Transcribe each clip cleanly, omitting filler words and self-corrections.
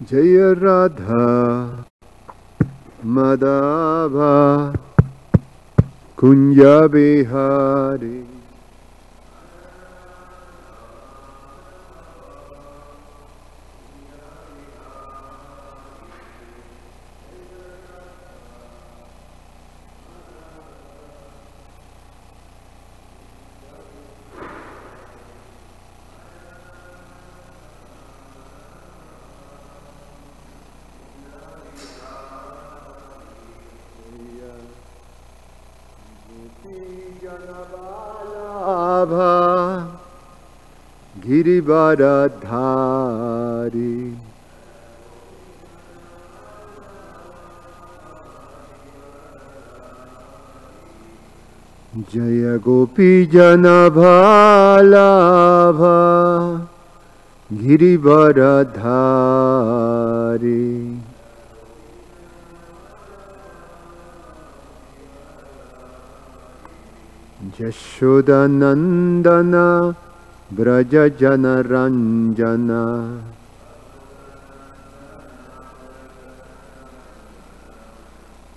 Jaya Radha Madhava Kunja Bihari. Girivaradhari Jaya Gopi Janabalabha Girivaradhari Jashodanandana Braja Jana Ranjana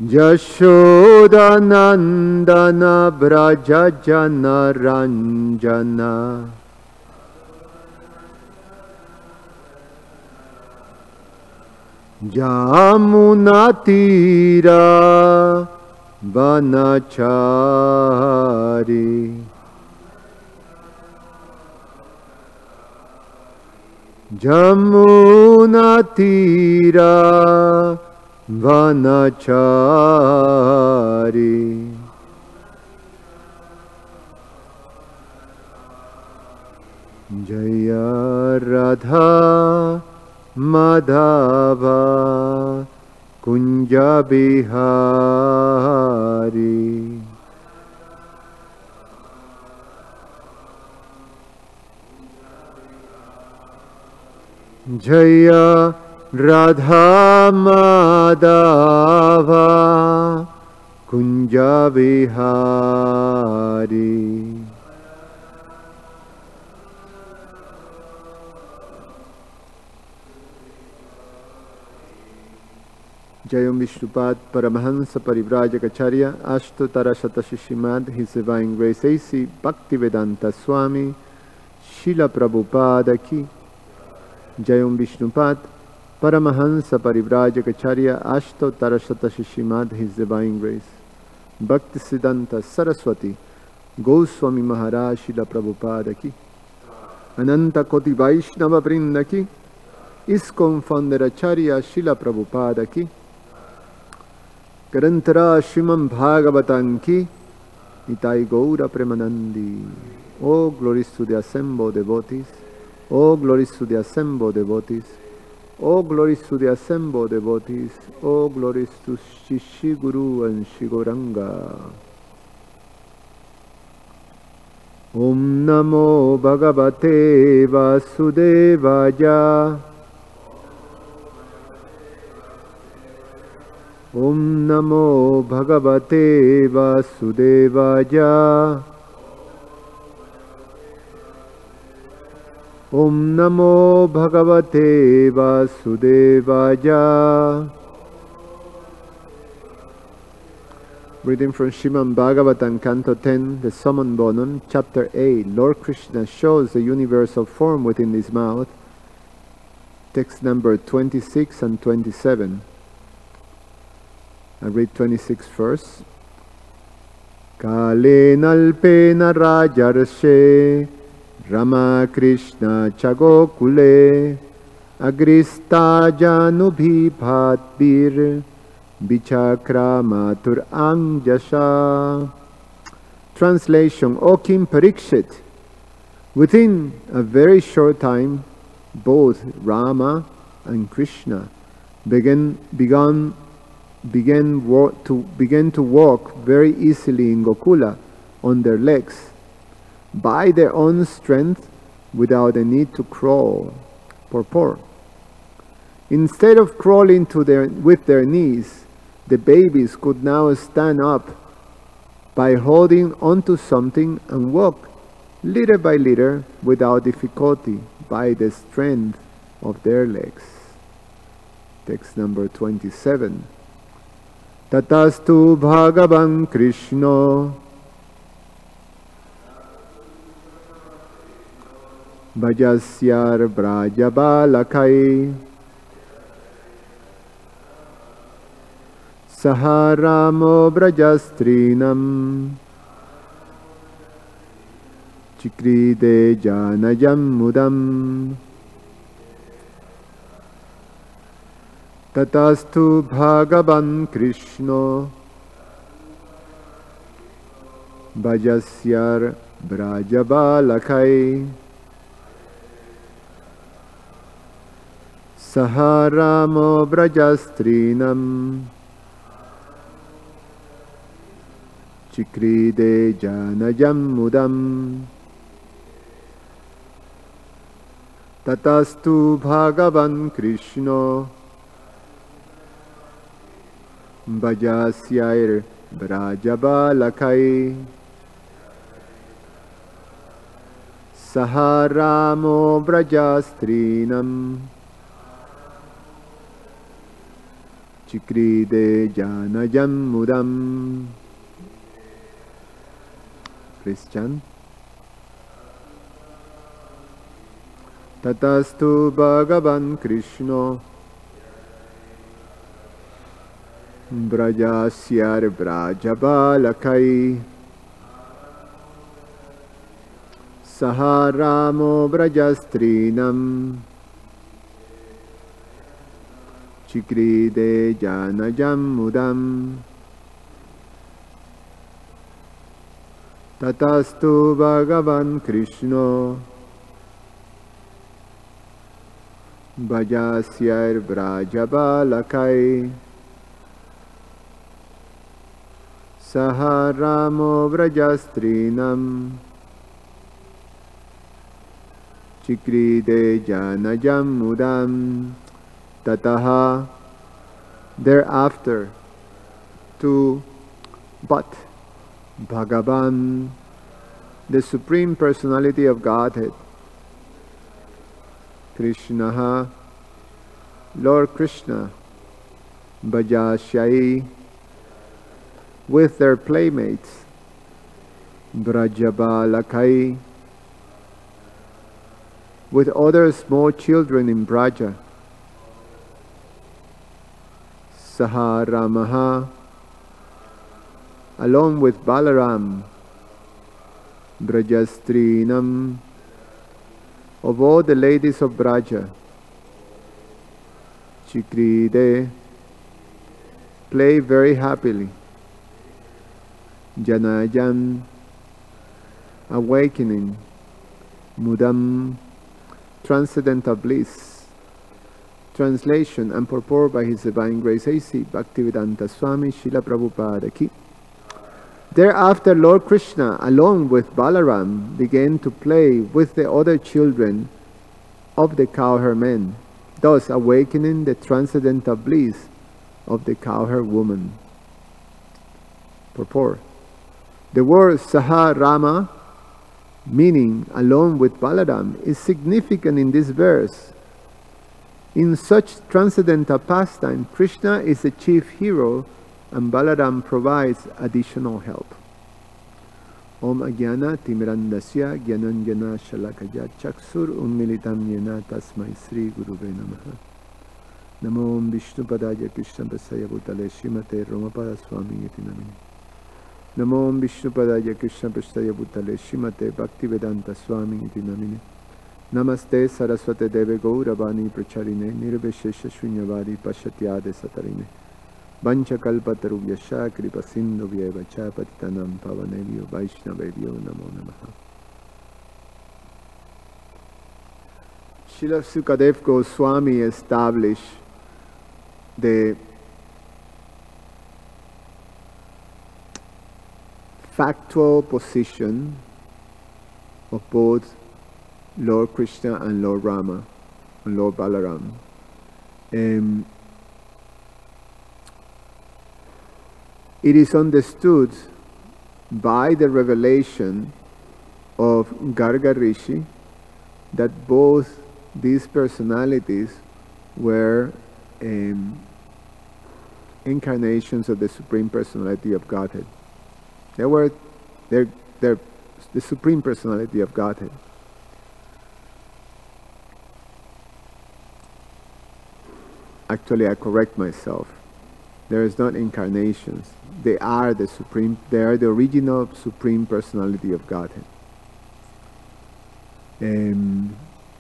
Jashodanandana Braja Jana Ranjana Jamunatira Vanachari Jamunatira Vanachari Jaya Radha Madhava Kunja Bihari Jaya Radha Madhava Kunja Bihari Jayam Vishnupad Paramahansa Parivrajacharya Ashtotara Srimad His Divine Grace A.C. Bhaktivedanta Swami Srila Prabhupada Ki Jayam Vishnupad Paramahansa Parivrajacharya Ashtotara Srimad His Divine Grace Bhaktisiddhanta Saraswati Goswami Maharaj Srila Prabhupada Ki Ananta Koti Vaishnava Vrinda Ki ISKCON Founder Acharya Srila Prabhupada Ki Grantara Srimad Bhagavatam Ki Nitai Gaura Premanandi. Oh, glories to the assembled devotees. Oh, glories to the assembled devotees. Oh, glories to the assembled devotees. Oh, glories to Shri Guru and Shri Gauranga. Om Namo Bhagavate Vasudevaya. Om Namo Bhagavate Vasudevaya. Om Namo Bhagavate Vasudevaya. Reading from Srimad Bhagavatam, Canto 10, the Summon Bonum, Chapter 8. Lord Krishna shows the universal form within his mouth. Text number 26 and 27. I read 26 first. Kale nalpena rajarshe Rama Krishna Chagokule Agrista Janubhi Bhatbir Bichakra Matur Angjasha. Translation. O King Parikshit, within a very short time, both Rama and Krishna began to walk very easily in Gokula on their legs, by their own strength, without the need to crawl. Purport. Instead of crawling with their knees, the babies could now stand up by holding onto something and walk little by little without difficulty by the strength of their legs. Text number 27. Tatastu Bhagavan Krishno Bhajasyar Brajabalakai Saharamo Brajastrinam Chikride Janajam Mudam Tatastu Bhagavan Krishno Bhajasyar Brajabalakai Saharamo Brajastrinam Chikride Janajam Mudam Tatastu Bhagavan Krishno Bhajasyair Brajabalakai Saharamo Brajastrinam Chikride Janajam Mudam. Christian. Tatastu Bhagavan Krishno Brajasyar Brajabalakai Saharamo Brajastrinam Chikride Janajam Mudam Tatastu Bhagavan Krishno Bhajasyar Brajabalakai Saharamo Brajastrinam Chikride Janajam Mudam. Tataha, thereafter, but Bhagavan, the Supreme Personality of Godhead, Krishnaha, Lord Krishna, Bhajasyai, with their playmates, Brajabalakai, with other small children in Braja, Saharamaha, along with Balaram, Brajastrinam, of all the ladies of Braja, Chikride, play very happily, Janajam, awakening, Mudam, transcendental bliss. Translation and purport by His Divine Grace A.C. Bhaktivedanta Swami Srila Prabhupada Ki. Thereafter Lord Krishna, along with Balaram, began to play with the other children of the cowherd men, thus awakening the transcendental bliss of the cowherd woman. Purport. The word Saharama, meaning along with Balaram, is significant in this verse. In such transcendental pastime, Krishna is the chief hero and Balaram provides additional help. Om Ajnana Timirandasya Gyananjana Shalakaya Chaksur Ummilitam Yena Tasmai Sri Gurube Namaha. Namo Om Vishnupadaya Krishna Pasaya Bhutale Srimate Romapada Swami Iti Namini. Namo Om Vishnupadaya Krishna Pasaya Bhutale Srimate Bhaktivedanta Swami Iti Namini. Namaste Saraswate Deve Gauravani Pracharine Nirveshesha Shunyavadi Pashatyade Satarine Vancha Kalpatarubhyasha Kripa Sindhu Vyevacha Patitanam Pavanevyo Vaishnavevyo Namo Namaha. Srila Sukadev Goswami established the factual position of both Lord Krishna and Lord Rama, and Lord Balaram. It is understood by the revelation of Garga Rishi that both these personalities were incarnations of the Supreme Personality of Godhead. They're the Supreme Personality of Godhead. Actually, I correct myself. There is not incarnations. They are the original Supreme Personality of Godhead.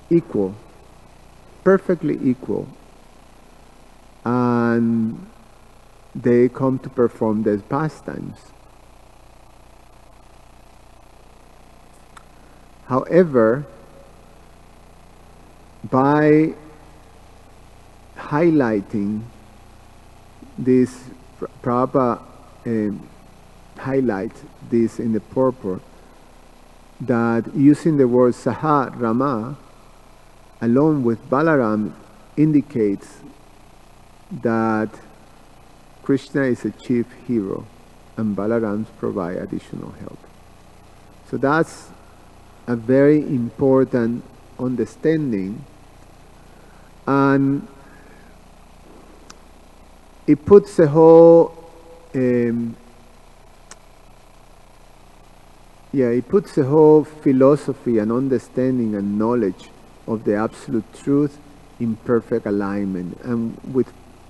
Equal, perfectly equal. And they come to perform their pastimes. However, by highlighting this, Prabhupada highlights this in the purport, that using the word Saha Rama along with Balaram indicates that Krishna is a chief hero and Balarams provide additional help. So that's a very important understanding, and it puts the whole philosophy and understanding and knowledge of the absolute truth in perfect alignment, and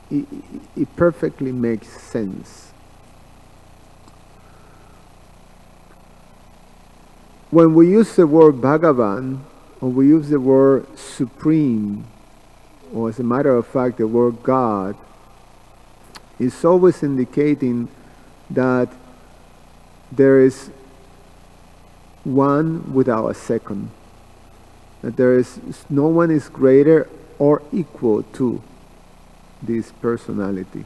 it perfectly makes sense. When we use the word Bhagavan, or we use the word supreme, or as a matter of fact the word God, it's always indicating that there is one without a second, that there is no one is greater or equal to this personality.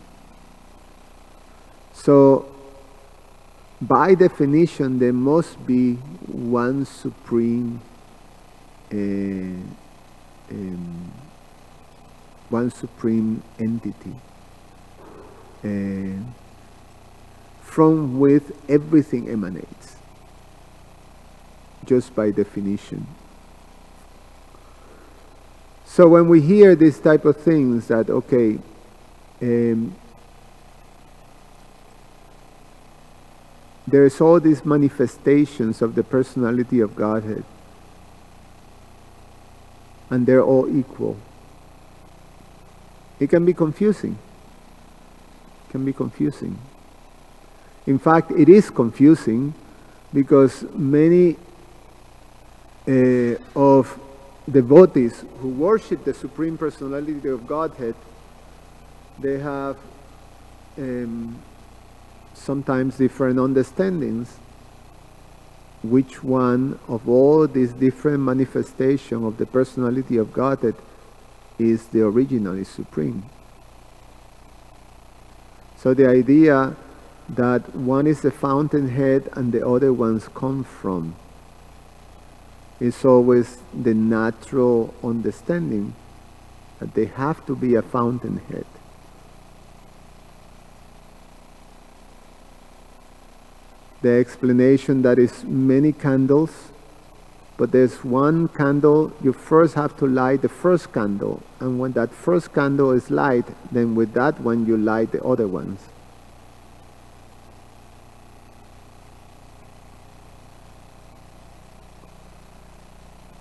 So by definition there must be one supreme entity from which everything emanates, just by definition. So when we hear this type of things, that okay, there's all these manifestations of the personality of Godhead, and they're all equal, it can be confusing. It can be confusing. In fact, it is confusing because many of devotees who worship the Supreme Personality of Godhead, they have sometimes different understandings which one of all these different manifestations of the personality of Godhead is the original, is supreme. So the idea that one is the fountainhead and the other ones come from is always the natural understanding, that they have to be a fountainhead. The explanation that is many candles, but there's one candle, you first have to light the first candle, and when that first candle is light, then with that one you light the other ones.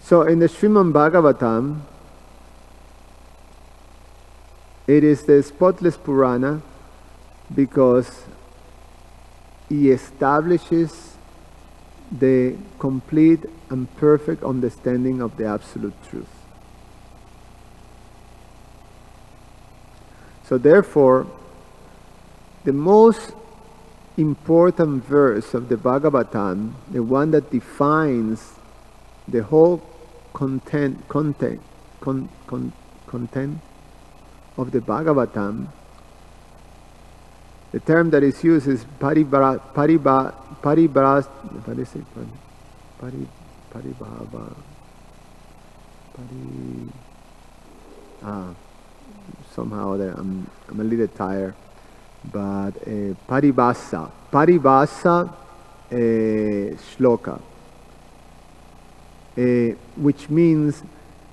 So in the Srimad Bhagavatam, it is the spotless Purana because he establishes the complete and perfect understanding of the absolute truth. So therefore, the most important verse of the Bhagavatam, the one that defines the whole content of the Bhagavatam, the term that is used is paribhava, somehow I'm a little tired, but paribhasa shloka, which means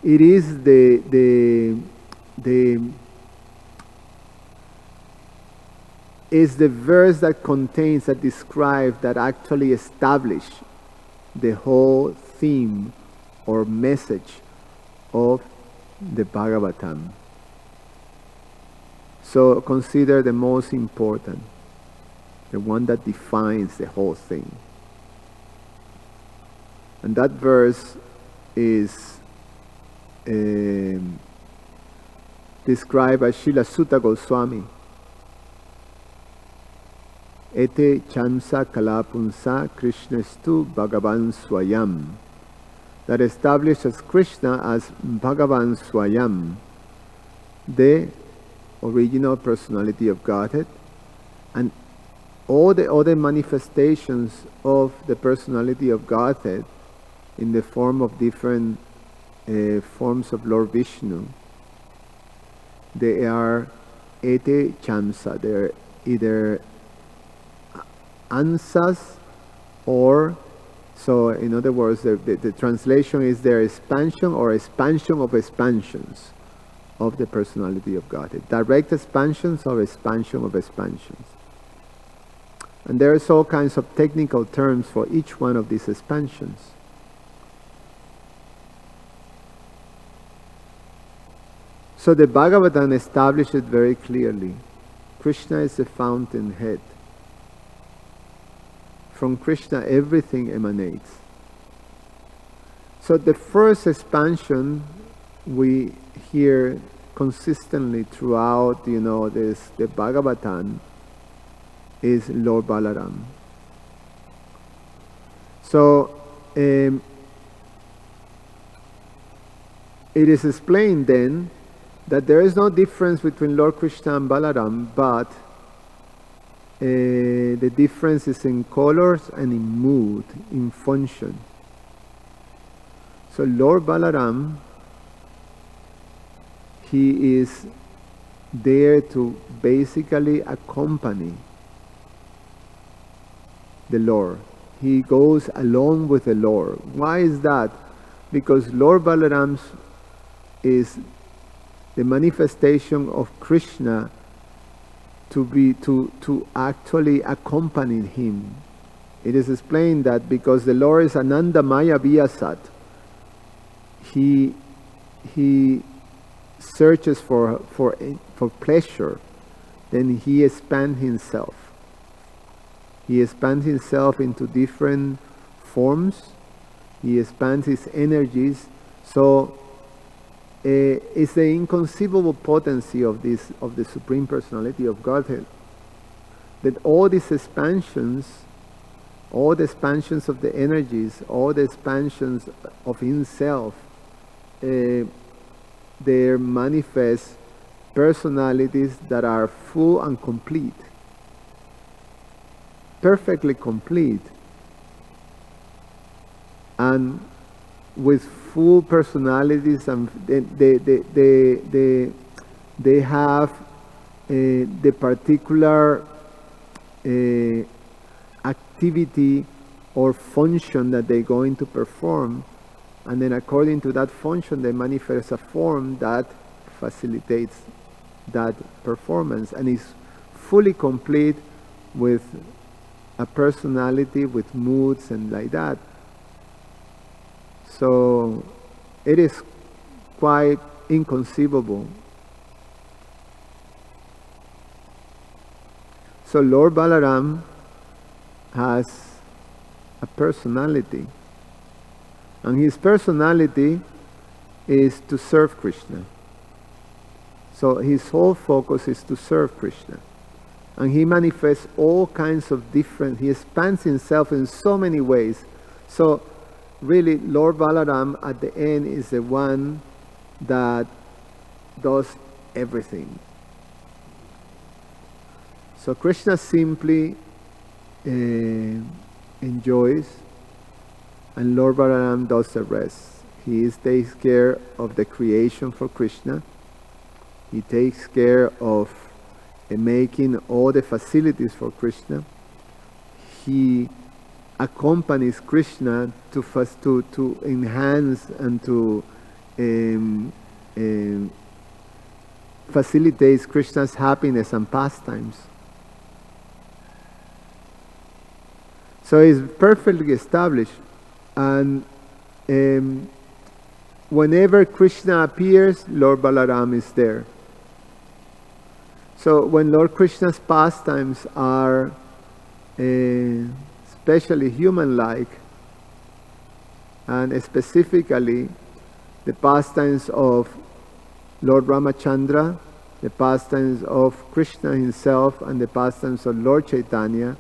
it is the is the verse that contains, that describes, that actually establish the whole theme or message of the Bhagavatam. So consider the most important, the one that defines the whole thing. And that verse is described by Srila Sutta Goswami. Ete chamsa kalapunsa Krishnastu Bhagavan Swayam. That establishes Krishna as Bhagavan Swayam, the original personality of Godhead, and all the other manifestations of the personality of Godhead in the form of different forms of Lord Vishnu. They are ete chamsa. They're either ansas, or, so in other words, the translation is their expansion or expansion of expansions of the personality of Godhead. Direct expansions or expansion of expansions. And there's all kinds of technical terms for each one of these expansions. So the Bhagavatam establishes it very clearly. Krishna is the fountainhead. From Krishna everything emanates. So the first expansion we hear consistently throughout, the Bhagavatam is Lord Balaram. So it is explained then that there is no difference between Lord Krishna and Balaram, but the difference is in colors and in mood, in function. So Lord Balaram, he is there to basically accompany the Lord. He goes along with the Lord. Why is that? Because Lord Balaram is the manifestation of Krishna to actually accompany him. It is explained that because the Lord is Anandamaya Vyasat, he searches for pleasure, then he expands himself. He expands himself into different forms. He expands his energies. So it's the inconceivable potency of the Supreme Personality of Godhead, that all these expansions, all the expansions of the energies, all the expansions of himself, they manifest personalities that are full and complete, perfectly complete, and with full personalities, and they have the particular activity or function that they're going to perform, and then according to that function they manifest a form that facilitates that performance, and is fully complete with a personality, with moods and like that. So it is quite inconceivable. So Lord Balaram has a personality, and his personality is to serve Krishna. So his whole focus is to serve Krishna, and he manifests all kinds of different, he expands himself in so many ways. So really, Lord Balaram at the end is the one that does everything. So Krishna simply enjoys, and Lord Balaram does the rest. He takes care of the creation for Krishna. He takes care of making all the facilities for Krishna. He accompanies Krishna to enhance and to facilitates Krishna's happiness and pastimes. So it's perfectly established. And whenever Krishna appears, Lord Balaram is there. So when Lord Krishna's pastimes are especially human-like, and specifically the pastimes of Lord Ramachandra, the pastimes of Krishna himself, and the pastimes of Lord Chaitanya,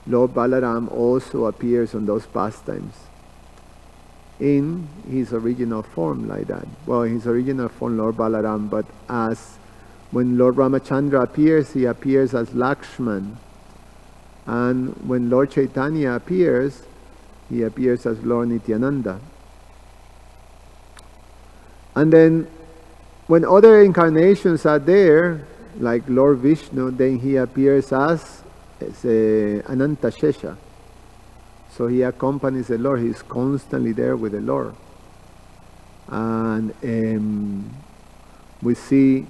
Lord Balaram also appears on those pastimes in his original form like that. Well, in his original form, Lord Balaram, but as when Lord Ramachandra appears, he appears as Lakshman. And when Lord Chaitanya appears, he appears as Lord Nityananda. And then when other incarnations are there, like Lord Vishnu, then he appears as Ananta Shesha. So he accompanies the Lord. He's constantly there with the Lord. And we see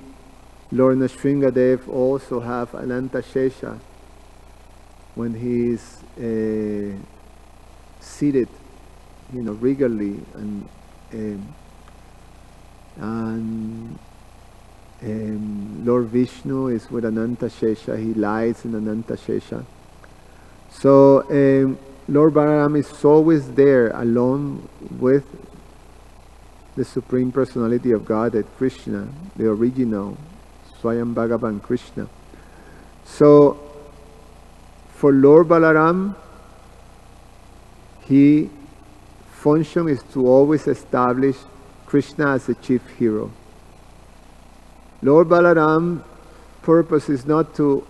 Lord Nrsimhadev also have Ananta Shesha when he's seated, regularly, and Lord Vishnu is with Ananta Shesha. He lies in Ananta Shesha. So Lord Balaram is always there alone with the Supreme Personality of Godhead, Krishna, the original Swayam Bhagavan Krishna. So for Lord Balaram, his function is to always establish Krishna as the chief hero. Lord Balaram's purpose is not to,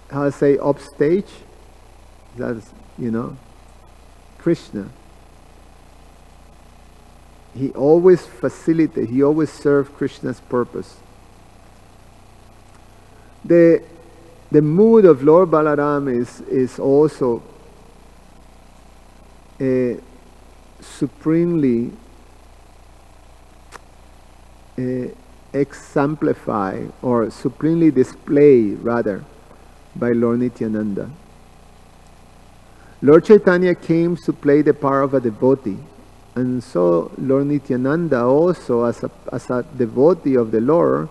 upstage. That's, Krishna. He always facilitates, he always serves Krishna's purpose. The mood of Lord Balaram is also supremely exemplified, or supremely displayed rather, by Lord Nityananda. Lord Chaitanya came to play the part of a devotee, and so Lord Nityananda also, as a devotee of the Lord,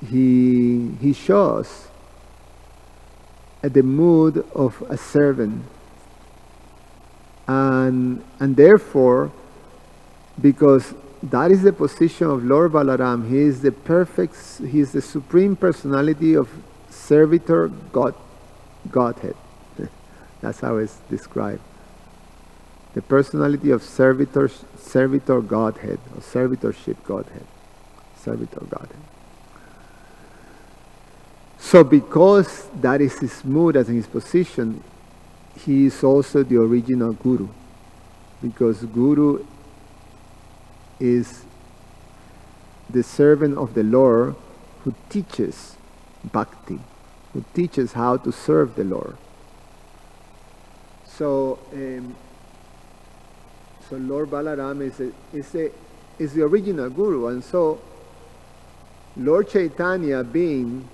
he shows the mood of a servant, and therefore, because that is the position of Lord Balaram, he is the Supreme Personality of Servitor Godhead. That's how it's described. The personality of Servitor Godhead, or Servitorship Godhead. Servitor Godhead. So because that is his mood and his position, he is also the original Guru. Because Guru is the servant of the Lord who teaches bhakti, who teaches how to serve the Lord. So, Lord Balaram is the original Guru, and so Lord Chaitanya, being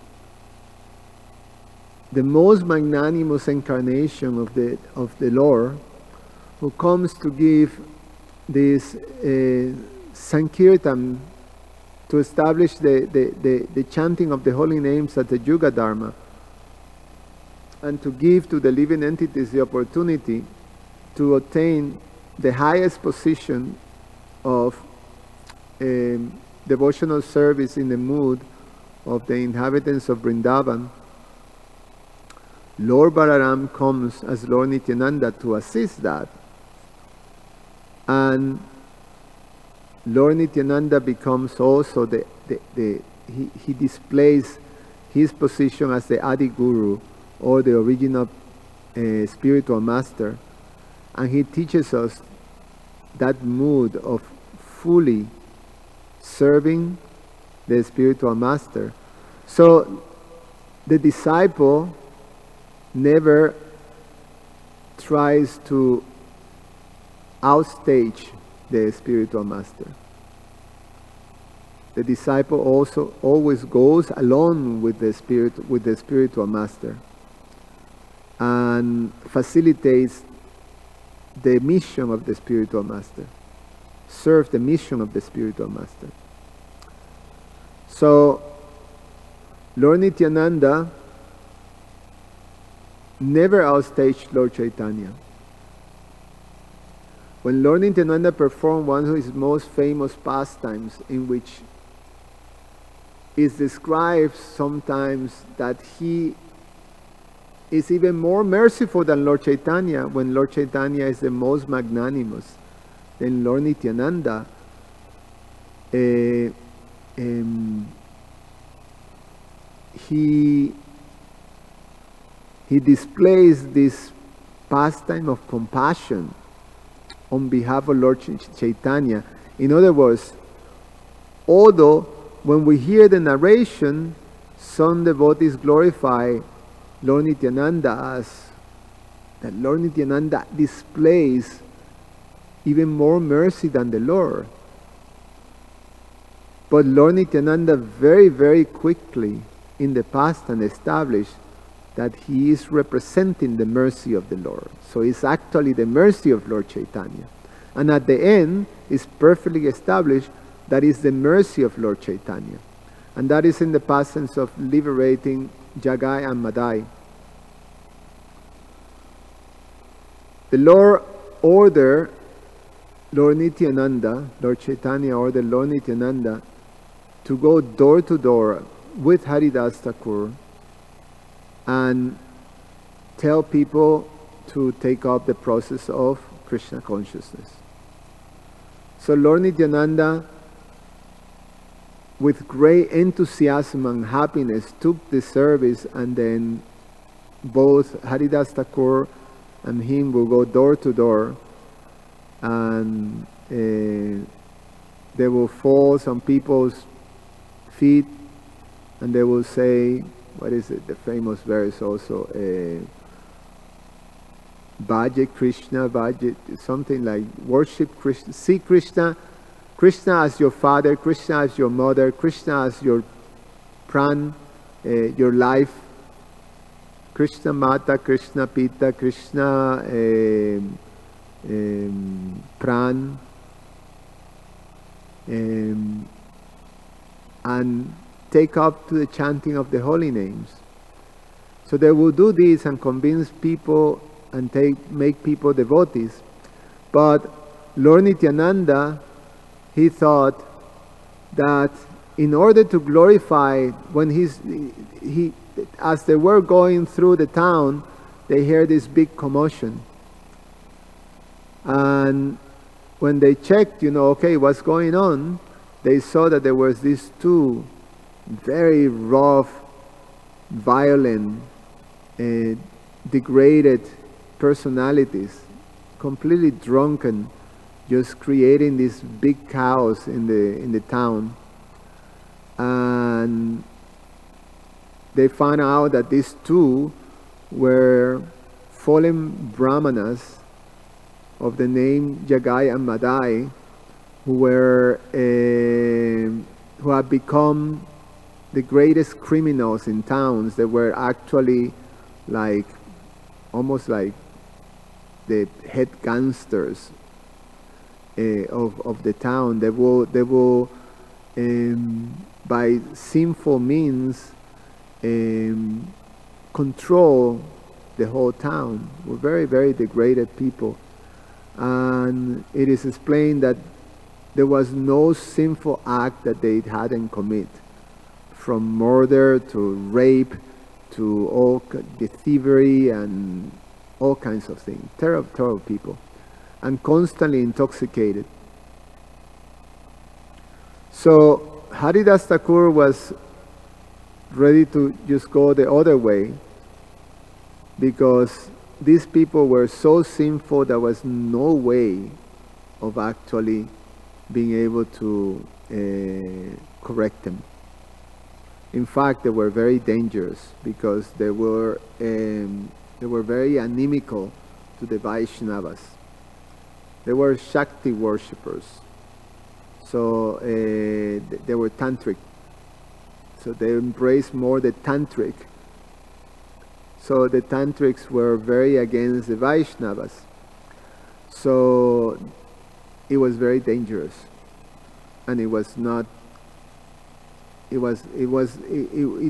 the most magnanimous incarnation of the Lord, who comes to give this Sankirtan to establish the chanting of the holy names at the Yuga Dharma, and to give to the living entities the opportunity to attain the highest position of devotional service in the mood of the inhabitants of Vrindavan. Lord Balaram comes as Lord Nityananda to assist that, and Lord Nityananda becomes also he displays his position as the Adi Guru, or the original spiritual master, and he teaches us that mood of fully serving the spiritual master. So the disciple never tries to outstage the spiritual master. The disciple also always goes along with the spiritual master. and facilitates the mission of the spiritual master, serve the mission of the spiritual master. So Lord Nityananda never outstaged Lord Chaitanya. When Lord Nityananda performed one of his most famous pastimes, in which is described sometimes that he is even more merciful than Lord Chaitanya, when Lord Chaitanya is the most magnanimous, then Lord Nityananda he displays this pastime of compassion on behalf of Lord Chaitanya. In other words, although when we hear the narration, some devotees glorify Lord Nityananda as that Lord Nityananda displays even more mercy than the Lord. But Lord Nityananda very, very quickly in the past and established that he is representing the mercy of the Lord. So it's actually the mercy of Lord Chaitanya. And at the end, it's perfectly established that is the mercy of Lord Chaitanya. And that is in the passage of liberating Jagai and Madai. The Lord ordered Lord Nityananda, Lord Chaitanya ordered Lord Nityananda to go door to door with Haridas Thakur and tell people to take up the process of Krishna consciousness. So Lord Nityananda, with great enthusiasm and happiness, took the service, and then both Haridas Thakur and him will go door to door, and they will fall on people's feet, and they will say, what is it, the famous verse also, Bhaje Krishna, Bhaje, something like worship Krishna, see Krishna, Krishna as your father, Krishna as your mother, Krishna as your pran, your life, Krishna Mata, Krishna Pita, Krishna pran, and take up to the chanting of the holy names. So they will do this and convince people and make people devotees. But Lord Nityananda, he thought that in order to glorify, when as they were going through the town, they heard this big commotion. And when they checked, okay, what's going on, they saw that there was these two very rough, violent, degraded personalities, completely drunken, just creating this big chaos in the town. And they found out that these two were fallen brahmanas of the name Jagai and Madai, who had become the greatest criminals in towns. They were actually almost like the head gangsters of the town. They will by sinful means control the whole town. Were very, very degraded people. And it is explained that there was no sinful act that they hadn't committed, from murder to rape to all the thievery and all kinds of things. Terrible, terrible people, and constantly intoxicated. So Haridas Thakur was ready to just go the other way, because these people were so sinful there was no way of actually being able to correct them. In fact, they were very dangerous because they were very inimical to the Vaishnavas. They were Shakti worshippers. So they were tantric. So they embraced more the tantric So the tantrics were very against the Vaishnavas. So it was very dangerous, and it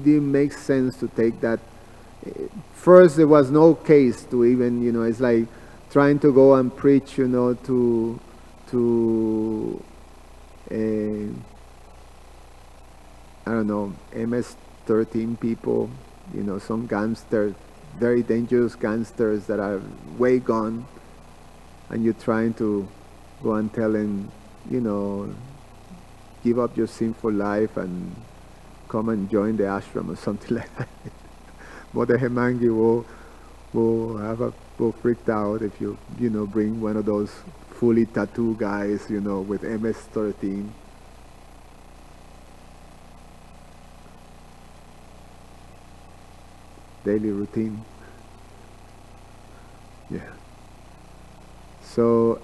didn't make sense to take that. First, there was no case to even, it's like trying to go and preach, to I don't know, MS-13 people, some gangsters, very dangerous gangsters that are way gone, and you're trying to go and tell them, give up your sinful life and come and join the ashram or something like that. Mother Hemangi will freak out if you bring one of those fully tattooed guys, with MS-13. Daily routine. Yeah. So,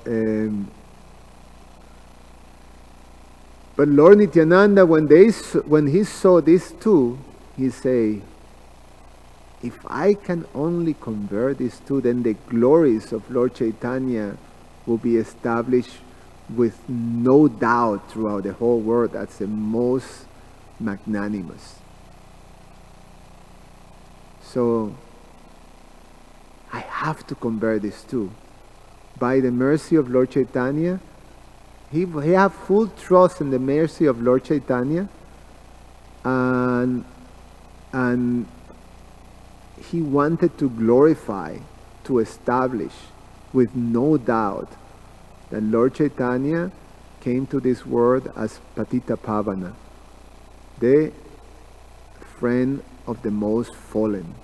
but Lord Nityananda, when he saw these two, he say, if I can only convert these two, then the glories of Lord Chaitanya will be established with no doubt throughout the whole world. That's the most magnanimous. So I have to convert these two. By the mercy of Lord Chaitanya, he have full trust in the mercy of Lord Chaitanya, and he wanted to glorify, to establish with no doubt that Lord Chaitanya came to this world as Patita Pavana, the friend of the most fallen.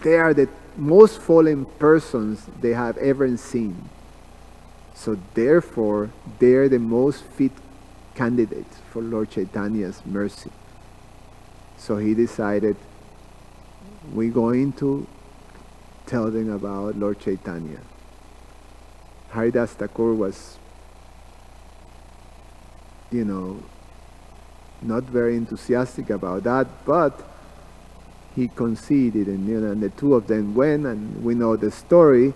They are the most fallen persons they have ever seen. So therefore, they're the most fit candidates for Lord Chaitanya's mercy. So he decided, we're going to tell them about Lord Chaitanya. Haridas Thakur was, not very enthusiastic about that, but he conceded, and the two of them went, and we know the story.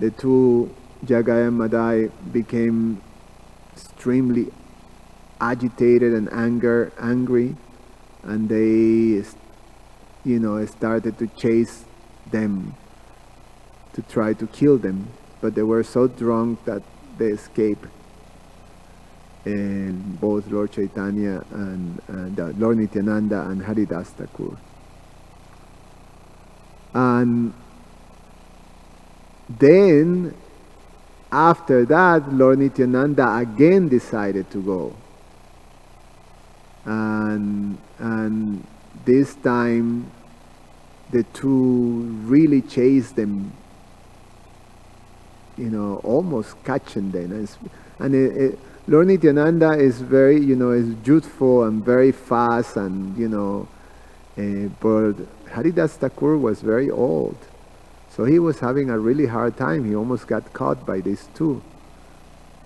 The two, Jagai and Madai, became extremely agitated and angry, and they, started to chase them to try to kill them, but they were so drunk that they escaped. And both Lord Chaitanya and Lord Nityananda and Haridas Thakur. And then, after that, Lord Nityananda again decided to go. And this time, the two really chased them, almost catching them. And Lord Nityananda is very, is youthful and very fast, and, but Haridas Thakur was very old. So he was having a really hard time. He almost got caught by these two.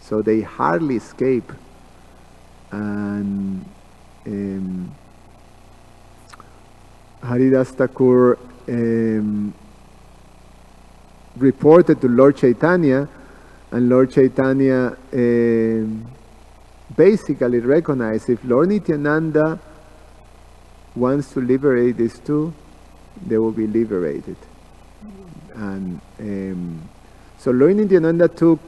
So they hardly escaped. And Haridas Thakur reported to Lord Chaitanya, and Lord Chaitanya basically recognized, if Lord Nityananda wants to liberate these two, they will be liberated. And so Lord Nityananda took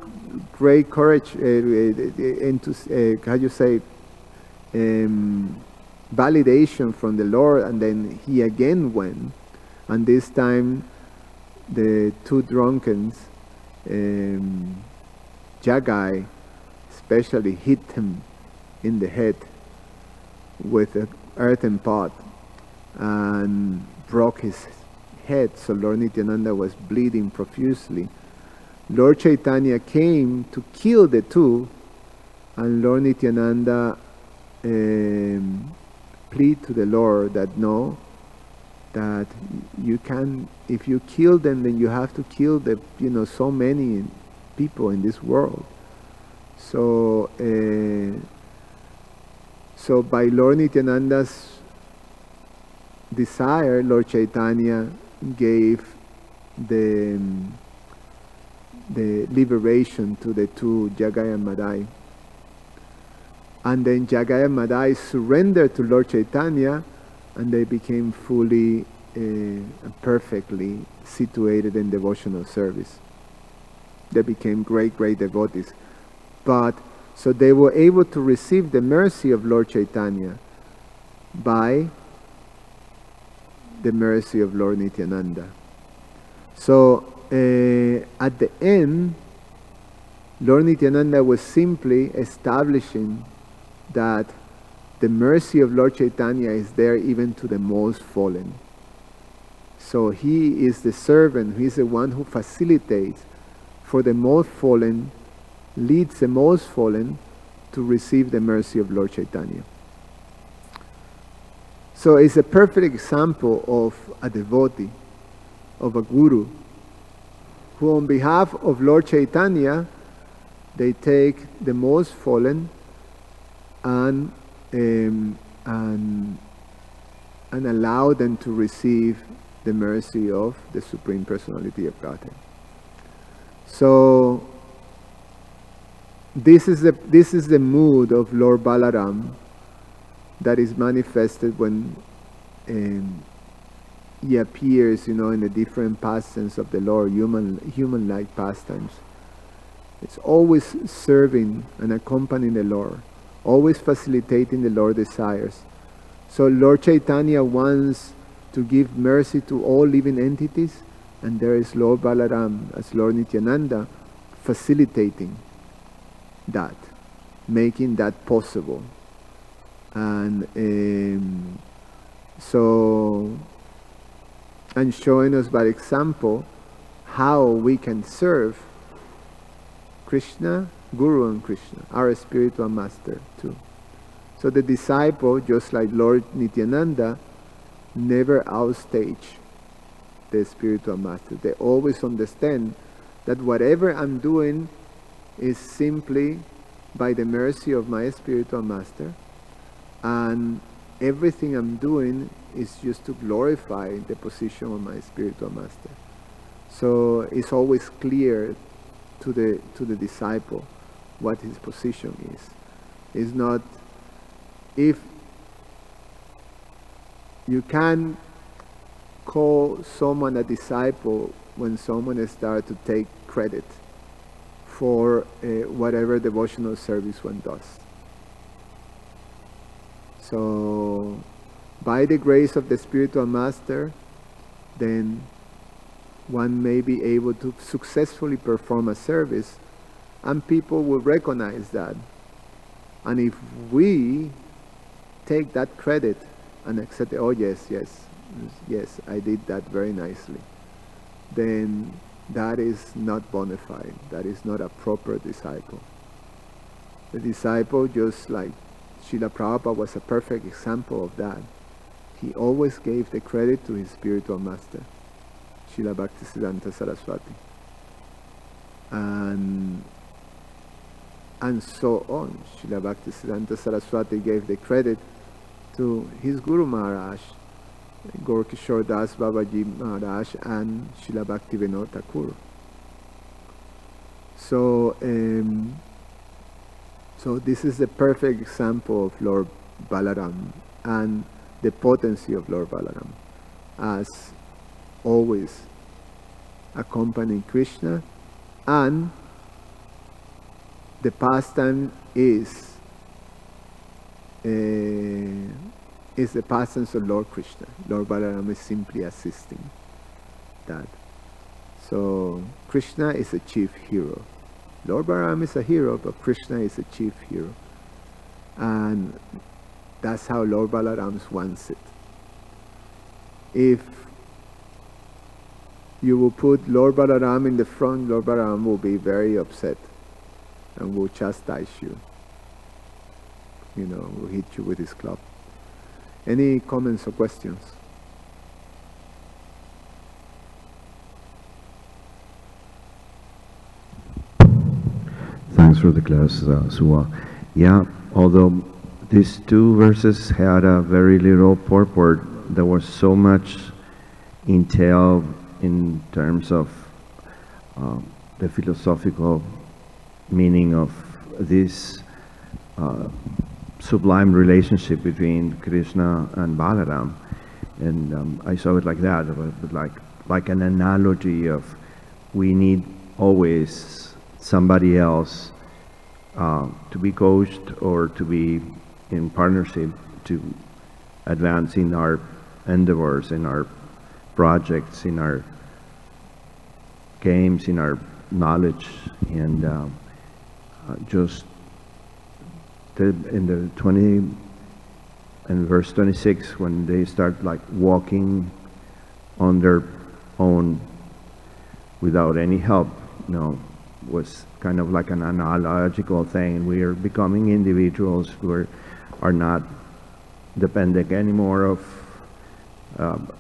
great courage into, validation from the Lord, and then he again went, and this time the two drunkens, Jagai especially, hit him in the head with an earthen pot and broke his head. So Lord Nityananda was bleeding profusely. Lord Chaitanya came to kill the two, and Lord Nityananda plead to the Lord that no, that you can, if you kill them, then you have to kill the, so many people in this world. So, so by Lord Nityananda's desire, Lord Chaitanya gave the liberation to the two Jagai and Madai. And then Jagai and Madai surrendered to Lord Chaitanya, and they became fully perfectly situated in devotional service. They became great devotees. But so they were able to receive the mercy of Lord Chaitanya by the mercy of Lord Nityananda. So at the end, Lord Nityananda was simply establishing that the mercy of Lord Chaitanya is there even to the most fallen. So he is the servant, he is the one who facilitates for the most fallen, leads the most fallen to receive the mercy of Lord Chaitanya. So it's a perfect example of a devotee, of a guru, who on behalf of Lord Chaitanya, they take the most fallen and allow them to receive the mercy of the Supreme Personality of Godhead. So this is the mood of Lord Balaram that is manifested when he appears, in the different pastimes of the Lord, human-like pastimes. It's always serving and accompanying the Lord, always facilitating the Lord's desires. So Lord Chaitanya wants to give mercy to all living entities, and there is Lord Balaram as Lord Nityananda facilitating that, making that possible. And and showing us by example how we can serve Krishna, Guru and Krishna, our spiritual master too. So the disciple, just like Lord Nityananda, never outstage the spiritual master. They always understand that whatever I'm doing is simply by the mercy of my spiritual master, and everything I'm doing is just to glorify the position of my spiritual master. So it's always clear to the disciple what his position is. It's not, if you can call someone a disciple when someone starts to take credit for whatever devotional service one does. So by the grace of the spiritual master, then one may be able to successfully perform a service, and people will recognize that. And if we take that credit and accept, oh yes, I did that very nicely, then that is not bona fide. That is not a proper disciple. The disciple, just like Srila Prabhupada was a perfect example of that. He always gave the credit to his spiritual master, Srila Bhaktisiddhanta Saraswati. And so on. Srila Bhaktisiddhanta Saraswati gave the credit to his Guru Maharaj, Gaur-Kishore Das Babaji Maharaj, and Srila Bhaktivinoda Thakur. So this is the perfect example of Lord Balaram and the potency of Lord Balaram, as always accompanying Krishna, and the pastime is the pastimes of Lord Krishna. Lord Balaram is simply assisting that. So Krishna is a chief hero. Lord Balaram is a hero, but Krishna is a chief hero. And that's how Lord Balaram wants it. If you will put Lord Balaram in the front, Lord Balaram will be very upset and will chastise you. Will hit you with his club. Any comments or questions? Thanks for the class, Suwa. Yeah, although these two verses had a very little purport, there was so much entail in terms of the philosophical meaning of this sublime relationship between Krishna and Balaram. And I saw it like that, like an analogy of we need always somebody else to be coached or to be in partnership to advance in our endeavors, in our projects, in our games, in our knowledge, and just in the 20 and verse 26, when they start like walking on their own without any help, was kind of like an analogical thing. We are becoming individuals who are not dependent anymore of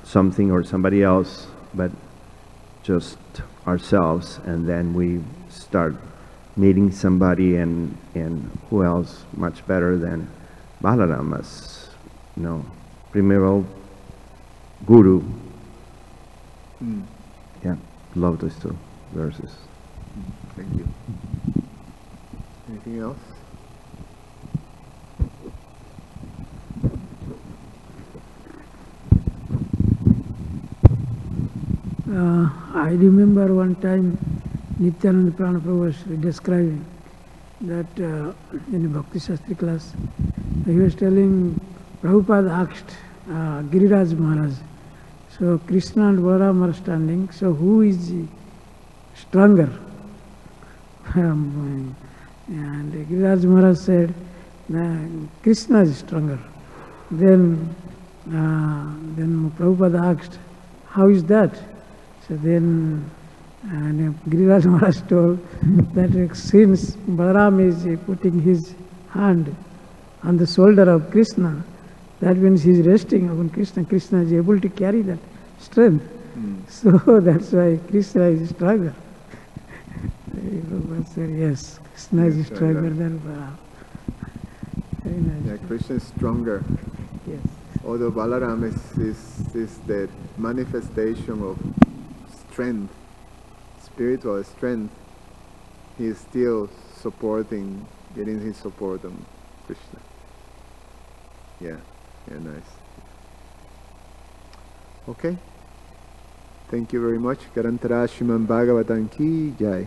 something or somebody else, but just ourselves, and then we start meeting somebody, and who else much better than Balaram as primeval guru. Yeah, love those two verses. Thank you. Anything else? I remember one time Nityananda Prabhu was describing that in a Bhakti Shastri class, he was telling, Prabhupada asked Giriraj Maharaj, so Krishna and Balaram are standing, so who is stronger? And Giriraj Maharaj said, Krishna is stronger. Then Prabhupada asked, how is that? So then Giriraj Maharaj told that since Balaram is putting his hand on the shoulder of Krishna, that means he is resting upon Krishna. Krishna is able to carry that strength. So that's why Krishna is stronger. Prabhupada said, yes, Krishna is stronger than Balaram. Very nice. Yeah, Krishna is stronger. Yes. Although Balaram is the manifestation of strength, spiritual strength, he is still getting his support on Krishna. Yeah, nice. Okay. Thank you very much. Karantara Srimad Bhagavatam ki jai.